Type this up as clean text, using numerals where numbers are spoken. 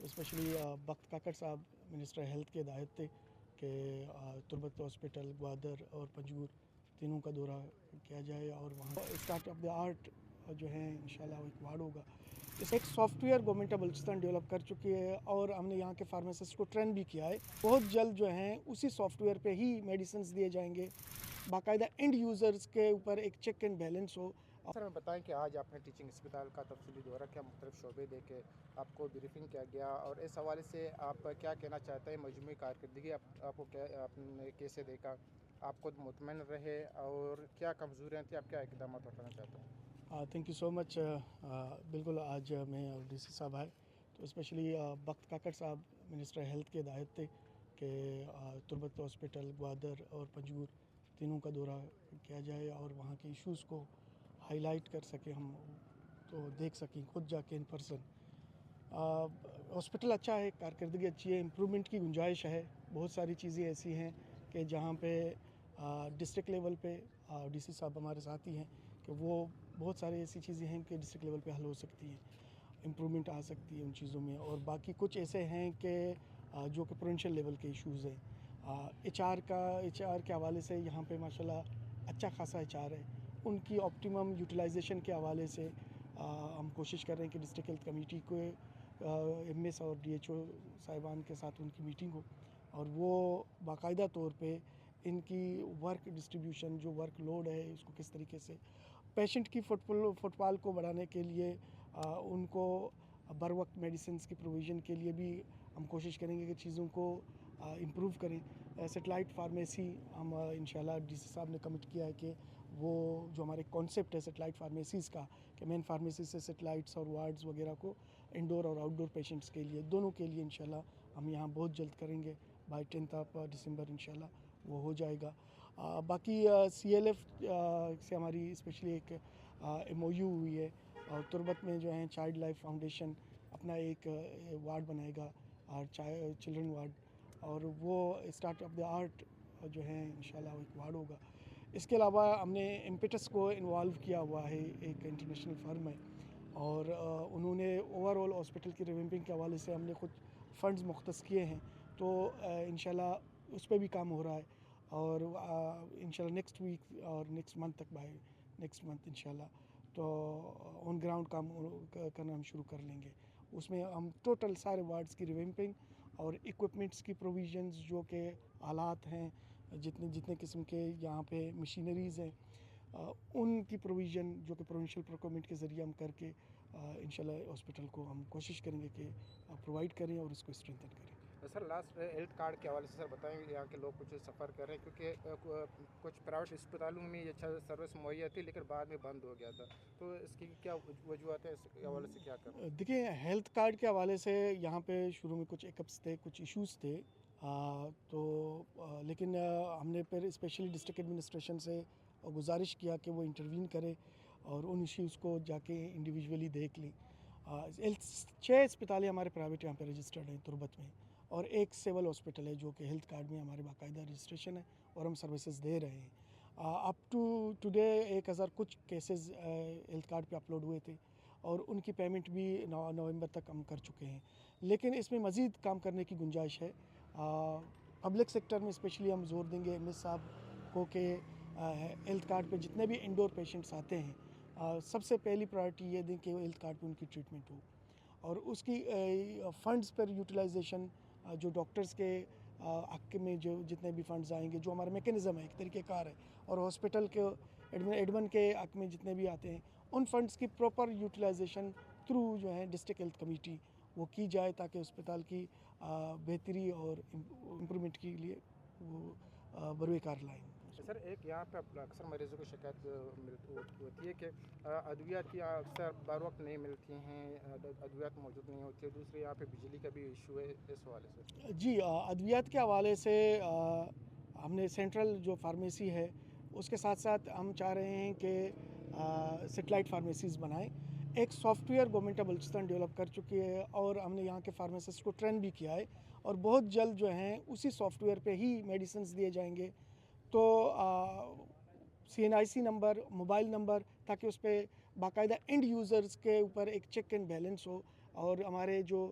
Especially بخت کاکڑ صاحب minister health کے ہدایت تھے کہ تربت ہاسپٹل گوادر اور پنجگور تینوں کا دورہ کیا جائے اور وہاں اسٹارٹ آف دا آرٹ جو ہے انشاءاللہ ایک وارڈ ہوگا. اس ایک soft where government of Balochistan develop کر چکی ہے اور ہم نے یہاں کے فارماسسٹ کو ٹرین بھی کیا ہے. بہت جلد جو ہیں اسی سافٹ ویئر پہ ہی میڈیسنز دیے جائیں گے. باقاعدہ اینڈ یوزرز کے اوپر ایک چیک اینڈ بیلنس ہو. سر ہمیں بتائیں کہ آج آپ نے ٹیچنگ اسپتال کا تفصیلی دورہ کیا، مختلف شعبے دیکھے، آپ کو بریفنگ کیا گیا اور اس حوالے سے آپ کیا کہنا چاہتے ہیں مجموعی کارکردگی آپ کو آپ نے کیسے دیکھا، آپ خود مطمئن رہے اور کیا کمزوریاں تھیں، آپ کیا اقدامات اٹھانا چاہتے ہیں؟ تھینک یو سو مچ. بالکل آج میں ڈی سی صاحب آئے تو اسپیشلی بخت کاکڑ صاحب منسٹر ہیلتھ کے ہدایت تھے کہ تربت ہاسپٹل گوادر اور پنجگور تینوں کا دورہ کیا جائے اور وہاں کے ایشوز کو ہائی لائٹ کر سکیں ہم تو دیکھ سکیں خود جا کے ان پرسن. ہاسپٹل اچھا ہے، کارکردگی اچھی ہے، امپرومنٹ کی گنجائش ہے. بہت ساری چیزیں ایسی ہیں کہ جہاں پہ ڈسٹرکٹ لیول پہ ڈی سی صاحب ہمارے ساتھ ہی ہیں کہ وہ بہت ساری ایسی چیزیں ہیں کہ ڈسٹرکٹ لیول پہ حل ہو سکتی ہیں، امپرومنٹ آ سکتی ہے ان چیزوں میں. اور باقی کچھ ایسے ہیں کہ جو کہ پروونشل لیول کے ایشوز ہیں. ایچ آر کے حوالے سے یہاں پہ ماشاءاللہ اچھا خاصا ایچ آر ہے. ان کی آپٹیمم یوٹیلائزیشن کے حوالے سے ہم کوشش کر رہے ہیں کہ ڈسٹرکٹ ہیلتھ کمیٹی کو ایم ایس اور ڈی ایچ او صاحبان کے ساتھ ان کی میٹنگ ہو اور وہ باقاعدہ طور پہ ان کی ورک ڈسٹریبیوشن جو ورک لوڈ ہے اس کو کس طریقے سے پیشنٹ کی فٹ فال کو بڑھانے کے لیے ان کو بر وقت میڈیسنز کی پروویژن کے لیے بھی ہم کوشش کریں گے کہ چیزوں کو امپروو کریں. سیٹلائٹ فارمیسی ہم انشاءاللہ ڈی سی صاحب نے کمٹ کیا ہے کہ وہ جو ہمارے کانسیپٹ ہے سیٹلائٹ فارمیسیز کا کہ مین فارمیسی سے سیٹلائٹس اور وارڈز وغیرہ کو انڈور اور آؤٹ ڈور پیشنٹس کے لیے دونوں کے لیے انشاءاللہ ہم یہاں بہت جلد کریں گے. بائی 10th آف ڈسمبر انشاءاللہ وہ ہو جائے گا. باقی سی ایل ایف سے ہماری اسپیشلی ایک ایم او یو ہوئی ہے اور تربت میں جو ہیں چائلڈ لائف فاؤنڈیشن اپنا ایک وارڈ بنائے گا اور چلڈرن وارڈ اور وہ اسٹارٹ آف دا آرٹ جو ہے انشاءاللہ وہ ایک وارڈ ہوگا. اس کے علاوہ ہم نے امپیٹس کو انوالو کیا ہوا ہے، ایک انٹرنیشنل فرم ہے اور انہوں نے اوور آل ہاسپٹل کی ریویمپنگ کے حوالے سے ہم نے خود فنڈز مختص کیے ہیں تو انشاءاللہ اس پہ بھی کام ہو رہا ہے اور انشاءاللہ نیکسٹ ویک اور نیکسٹ منتھ تک بائی نیکسٹ منتھ انشاءاللہ تو آن گراؤنڈ کام کرنا ہم شروع کر لیں گے. اس میں ہم ٹوٹل سارے وارڈز کی ریویمپنگ اور ایکوپمنٹس کی پروویژنز جو کہ آلات ہیں جتنے قسم کے یہاں پہ مشینریز ہیں ان کی پروویژن جو کہ پروونشل پروکیورمنٹ کے ذریعے ہم کر کے انشاءاللہ ہاسپٹل کو ہم کوشش کریں گے کہ پرووائڈ کریں اور اس کو اسٹرینتھن کریں. سر لاسٹ ہیلتھ کارڈ کے حوالے سے سر بتائیں یہاں کے لوگ کچھ سفر کر رہے ہیں کیونکہ کچھ پرائیویٹ اسپتالوں میں یہ اچھا سروس مہیا تھی لیکن بعد میں بند ہو گیا تھا، تو اس کی کیا وجوہات ہیں، اس کے حوالے سے کیا کریں؟ دیکھیں ہیلتھ کارڈ کے حوالے سے یہاں پہ شروع میں کچھ ایکپس تھے، کچھ ایشوز تھے تو لیکن ہم نے پھر اسپیشلی ڈسٹرکٹ ایڈمنسٹریشن سے گزارش کیا کہ وہ انٹروین کرے اور ان ایشوز کو جا کے انڈیویجولی دیکھ لیں. 6 اسپتالیں ہمارے پرائیویٹ یہاں پہ رجسٹرڈ ہیں تربت میں اور ایک سول ہاسپٹل ہے جو کہ ہیلتھ کارڈ میں ہمارے باقاعدہ رجسٹریشن ہے اور ہم سروسز دے رہے ہیں. اپ ٹو ٹوڈے 1000 کچھ کیسز ہیلتھ کارڈ پہ اپلوڈ ہوئے تھے اور ان کی پیمنٹ بھی نومبر تک ہم کر چکے ہیں، لیکن اس میں مزید کام کرنے کی گنجائش ہے. پبلک سیکٹر میں اسپیشلی ہم زور دیں گے ایم ایس صاحب کو کہ ہیلتھ کارڈ پہ جتنے بھی انڈور پیشنٹس آتے ہیں سب سے پہلی پرائرٹی یہ دیں کہ ہیلتھ کارڈ پہ ان کی ٹریٹمنٹ ہو اور اس کی فنڈز پر یوٹیلائزیشن جو ڈاکٹرز کے حق میں جو جتنے بھی فنڈز آئیں گے جو ہمارا میکینزم ہے، ایک طریقہ کار ہے اور ہاسپٹل کے ایڈمن کے حق میں جتنے بھی آتے ہیں ان فنڈز کی پراپر یوٹیلائزیشن تھرو جو ہے ڈسٹرکٹ ہیلتھ کمیٹی وہ کی جائے تاکہ اسپتال کی بہتری اور امپرومنٹ کے لیے وہ بروئے کار لائیں. سر ایک یہاں پہ اکثر مریضوں کو شکایت ہوتی ہے کہ ادویات کی اکثر بر وقت نہیں ملتی ہیں، ادویات موجود نہیں ہوتی ہے. دوسرے یہاں پہ بجلی کا بھی ایشو ہے اس حوالے سے. جی ادویات کے حوالے سے ہم نے سینٹرل جو فارمیسی ہے اس کے ساتھ ساتھ ہم چاہ رہے ہیں کہ سیٹلائٹ فارمیسیز بنائیں. ایک soft where government of Balochistan develop کر چکی ہے اور ہم نے یہاں کے فارماسسٹ کو ٹرین بھی کیا ہے اور بہت جلد جو ہیں اسی سافٹ ویئر پہ ہی میڈیسنز دیے جائیں گے. تو CNIC نمبر، موبائل نمبر، تاکہ اس پہ باقاعدہ اینڈ یوزرز کے اوپر ایک چیک اینڈ بیلنس ہو اور ہمارے جو